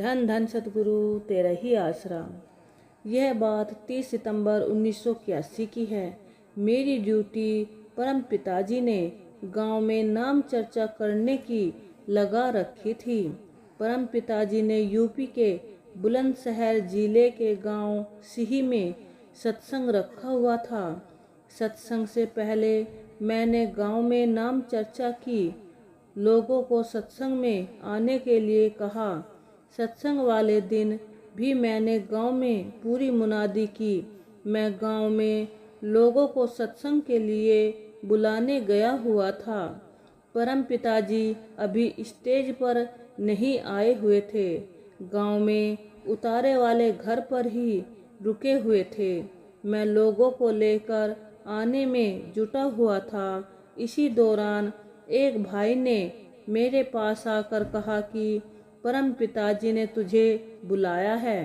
धन धन सतगुरु तेरा ही आसरा। यह बात 30 सितंबर 1981 की है। मेरी ड्यूटी परम पिताजी ने गांव में नाम चर्चा करने की लगा रखी थी। परम पिताजी ने यूपी के बुलंदशहर जिले के गांव सिही में सत्संग रखा हुआ था। सत्संग से पहले मैंने गांव में नाम चर्चा की, लोगों को सत्संग में आने के लिए कहा। सत्संग वाले दिन भी मैंने गांव में पूरी मुनादी की। मैं गांव में लोगों को सत्संग के लिए बुलाने गया हुआ था। परम पिताजी अभी स्टेज पर नहीं आए हुए थे, गांव में उतारे वाले घर पर ही रुके हुए थे। मैं लोगों को लेकर आने में जुटा हुआ था। इसी दौरान एक भाई ने मेरे पास आकर कहा कि परम पिताजी ने तुझे बुलाया है।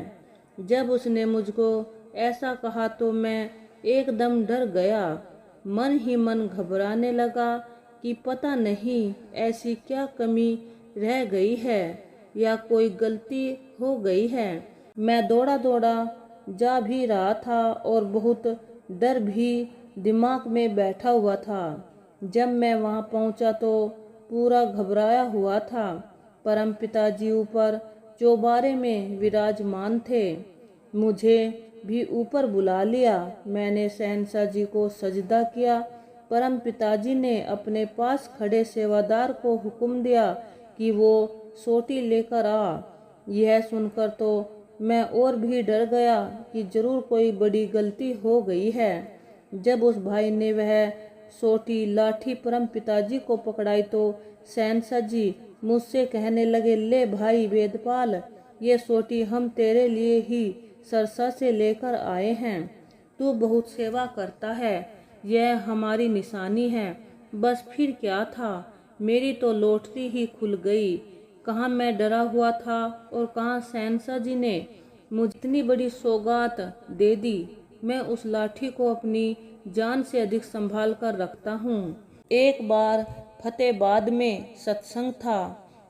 जब उसने मुझको ऐसा कहा तो मैं एकदम डर गया। मन ही मन घबराने लगा कि पता नहीं ऐसी क्या कमी रह गई है या कोई गलती हो गई है। मैं दौड़ा दौड़ा जा भी रहा था और बहुत डर भी दिमाग में बैठा हुआ था। जब मैं वहां पहुंचा तो पूरा घबराया हुआ था। परम पिताजी ऊपर चौबारे में विराजमान थे। मुझे भी ऊपर बुला लिया। मैंने शहंशाह जी को सजदा किया। परम पिताजी ने अपने पास खड़े सेवादार को हुक्म दिया कि वो सोटी लेकर आ। यह सुनकर तो मैं और भी डर गया कि जरूर कोई बड़ी गलती हो गई है। जब उस भाई ने वह सोटी लाठी परम पिताजी को पकड़ाई तो शहंशाह जी मुझसे कहने लगे, ले भाई वेदपाल, ये सोटी हम तेरे लिए ही सरसा से लेकर आए हैं। तू बहुत सेवा करता है, यह हमारी निशानी है। बस फिर क्या था, मेरी तो लॉटरी ही खुल गई। कहाँ मैं डरा हुआ था और कहाँ शहंशाह जी ने मुझे इतनी बड़ी सौगात दे दी। मैं उस लाठी को अपनी जान से अधिक संभाल कर रखता हूँ। एक बार फतेहाबाद में सत्संग था।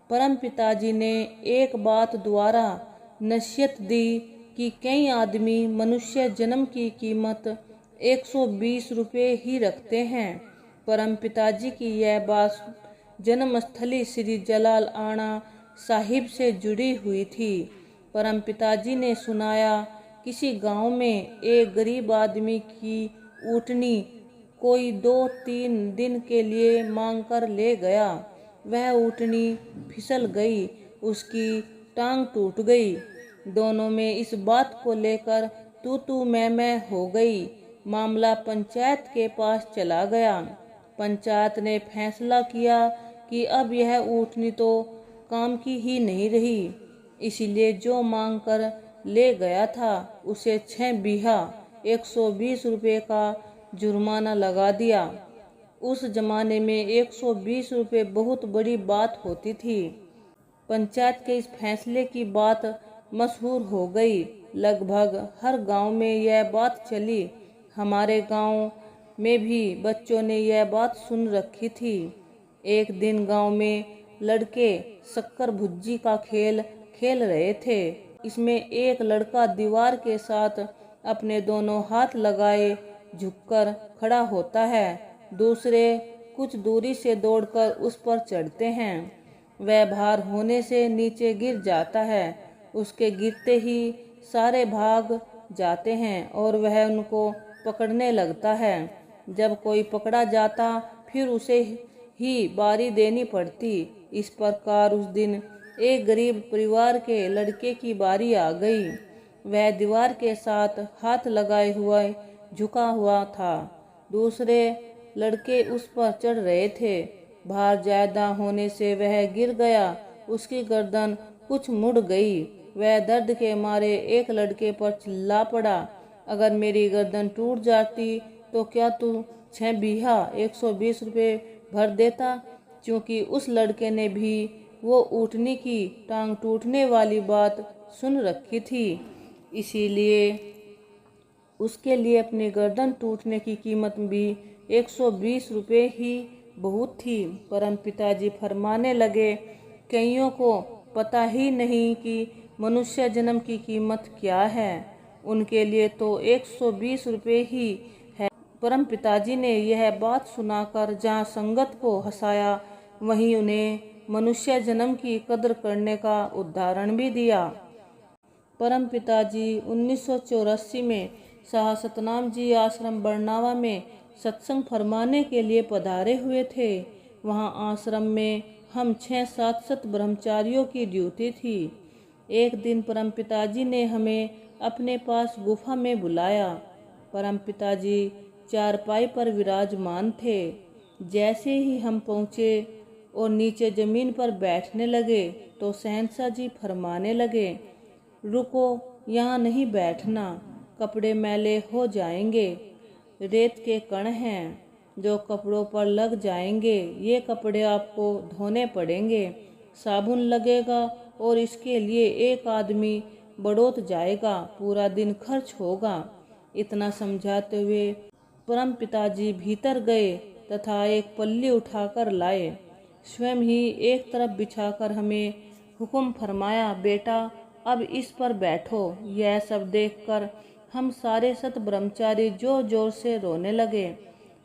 परम पिताजी ने एक बात द्वारा नसीहत दी कि कई आदमी मनुष्य जन्म की कीमत 120 रुपये ही रखते हैं। परम पिताजी की यह बात जन्मस्थली श्री जलाल आना साहिब से जुड़ी हुई थी। परम पिताजी ने सुनाया, किसी गांव में एक गरीब आदमी की ऊँटनी कोई 2-3 दिन के लिए मांग कर ले गया। वह ऊँटनी फिसल गई, उसकी टांग टूट गई। दोनों में इस बात को लेकर तू मैं हो गई। मामला पंचायत के पास चला गया। पंचायत ने फैसला किया कि अब यह ऊँटनी तो काम की ही नहीं रही, इसलिए जो मांग कर ले गया था उसे 6 बीघा 120 रुपये का जुर्माना लगा दिया। उस जमाने में 120 रुपये बहुत बड़ी बात होती थी। पंचायत के इस फैसले की बात मशहूर हो गई। लगभग हर गांव में यह बात चली। हमारे गांव में भी बच्चों ने यह बात सुन रखी थी। एक दिन गांव में लड़के शक्कर भुज्जी का खेल खेल रहे थे। इसमें एक लड़का दीवार के साथ अपने दोनों हाथ लगाए झुककर खड़ा होता है। दूसरे कुछ दूरी से दौड़कर उस पर चढ़ते हैं। वह भार होने से नीचे गिर जाता है। उसके गिरते ही सारे भाग जाते हैं और वह उनको पकड़ने लगता है। जब कोई पकड़ा जाता फिर उसे ही बारी देनी पड़ती। इस प्रकार उस दिन एक गरीब परिवार के लड़के की बारी आ गई। वह दीवार के साथ हाथ लगाए हुए झुका हुआ था। दूसरे लड़के उस पर चढ़ रहे थे। भार ज्यादा होने से वह गिर गया। उसकी गर्दन कुछ मुड़ गई। वह दर्द के मारे एक लड़के पर चिल्ला पड़ा, अगर मेरी गर्दन टूट जाती तो क्या तू 6 बीघा 120 रुपये भर देता? क्योंकि उस लड़के ने भी वो ऊँटनी की टांग टूटने वाली बात सुन रखी थी, इसीलिए उसके लिए अपनी गर्दन टूटने की कीमत भी 120 रुपये ही बहुत थी। परम पिताजी फरमाने लगे, कईयों को पता ही नहीं कि मनुष्य जन्म की कीमत क्या है, उनके लिए तो 120 रुपये ही है। परम पिताजी ने यह बात सुनाकर जहाँ संगत को हंसाया, वहीं उन्हें मनुष्य जन्म की कदर करने का उदाहरण भी दिया। परम पिताजी 1984 में शाह सतनाम जी आश्रम बरनावा में सत्संग फरमाने के लिए पधारे हुए थे। वहाँ आश्रम में हम 6-7 ब्रह्मचारियों की ड्यूटी थी। एक दिन परम पिताजी ने हमें अपने पास गुफा में बुलाया। परम पिताजी चारपाई पर विराजमान थे। जैसे ही हम पहुँचे और नीचे जमीन पर बैठने लगे तो शहंशाह जी फरमाने लगे, रुको, यहाँ नहीं बैठना, कपड़े मैले हो जाएंगे। रेत के कण हैं जो कपड़ों पर लग जाएंगे, ये कपड़े आपको धोने पड़ेंगे। साबुन लगेगा और इसके लिए एक आदमी बड़ौत जाएगा, पूरा दिन खर्च होगा। इतना समझाते हुए परम पिताजी भीतर गए तथा एक पल्ली उठाकर लाए। स्वयं ही एक तरफ बिछाकर हमें हुक्म फरमाया, बेटा अब इस पर बैठो। यह सब देखकर हम सारे सत ब्रह्मचारी जोर जोर से रोने लगे।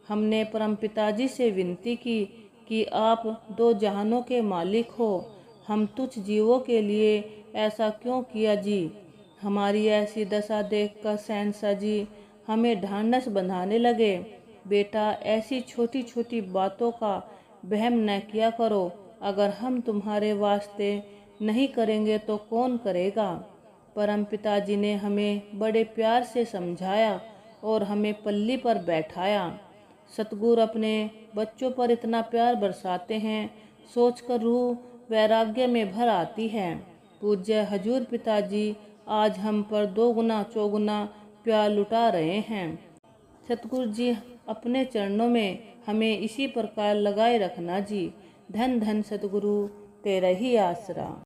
हमने परम पिताजी से विनती की कि आप 2 जहानों के मालिक हो, हम तुच्छ जीवों के लिए ऐसा क्यों किया जी। हमारी ऐसी दशा देखकर शहंशाह जी हमें ढांढस बंधाने लगे, बेटा ऐसी छोटी छोटी बातों का वहम न किया करो, अगर हम तुम्हारे वास्ते नहीं करेंगे तो कौन करेगा। परम पिताजी ने हमें बड़े प्यार से समझाया और हमें पल्ली पर बैठाया। सतगुरु अपने बच्चों पर इतना प्यार बरसाते हैं, सोचकर रूह वैराग्य में भर आती है। पूज्य हजूर पिताजी आज हम पर 2 गुना चौगुना प्यार लुटा रहे हैं। सतगुरु जी अपने चरणों में हमें इसी प्रकार लगाए रखना जी। धन धन सतगुरु तेरा ही आसरा।